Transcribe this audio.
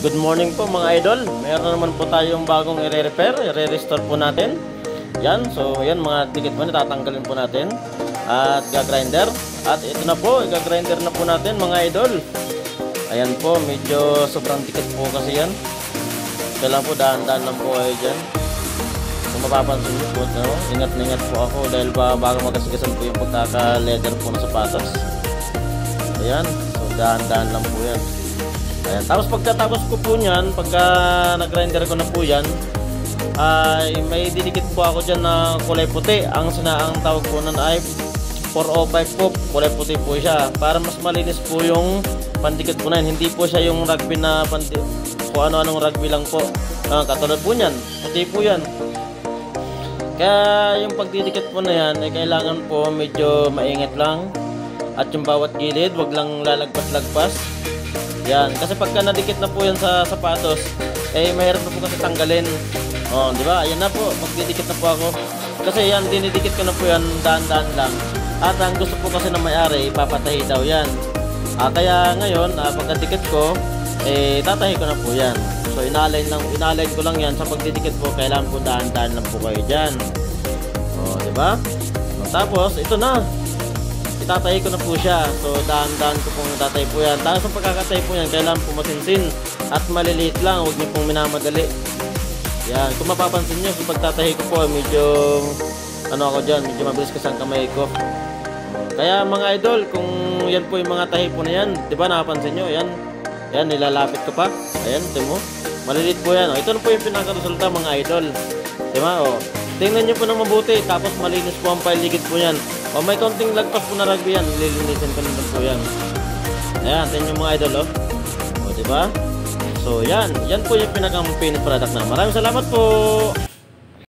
Good morning po mga idol. Meron naman po tayong bagong i-repair, i-restore po natin. Yan, so yan mga dikit po tatanggalin po natin at gagrinder. At ito na po, gagrinder na po natin mga idol. Ayan po, medyo sobrang dikit po kasi yan. Kailangan po dahan-dahan lang po kayo dyan. Kung mapapansin niyo po, no? Ingat na ingat po ako dahil bago magasigasan po yung pagkaka-leather po ng sapatos. Ayan, so dahan-dahan lang po yan. Ayan. Tapos pagkatapos ko po niyan, pagka nag-grinder ko na po yan, ay may didikit po ako dyan na kulay puti. Ang tawag po nun ay 405 po, kulay puti po siya. Para mas malinis po yung pandikit po na yan. Hindi po siya yung rugby na kung ano-anong rugby lang po. Katulad po niyan, puti po yan. Kaya yung pagdidikit po na yan, ay kailangan po medyo maingat lang. At yung bawat gilid, wag lang lalagpas-lagpas. Yan, kasi pagka nadikit na po yan sa sapatos, eh mahirap na po kasi tanggalin. Oh, di ba? Ayan na po, magdidikit na po ako. Kasi yan, dinidikit ko na po yan, dahan-dahan lang. At ang gusto po kasi ng may-ari, ipapatahi daw yan. Kaya ngayon, pagkadikit ko, eh tatahi ko na po yan. So inalign ko lang yan sa pagdidikit po, kailangan po dahan-dahan lang po kayo dyan. Oh, di ba? Tapos, ito na. Itatahi ko na po siya. So dahan-dahan ko pong itatahi po yan. Tapos ang pagkakatahi po yan, kailangan po masinsin at maliliit lang, huwag niyo pong minamadali. Yan, kung mapapansin niyo, kung pagtatahi ko po, medyo ako dyan, medyo mabilis kasi ang kamay ko. Kaya mga idol, kung yan po yung mga tahi po na yan, di ba napapansin niyo, yan, nilalapit ko pa. Ayan, ito mo, maliliit po yan. Ito na po yung pinaka-resulta mga idol. Di ba? Tingnan niyo po ng mabuti, tapos malinis po ang paligid po yan. May konting lagpas po na rugby yan, lilinisin ko naman po yan. Ayan, tingnan yung mga idol, diba? So yan po yung pinaka-finished product na. Maraming salamat po!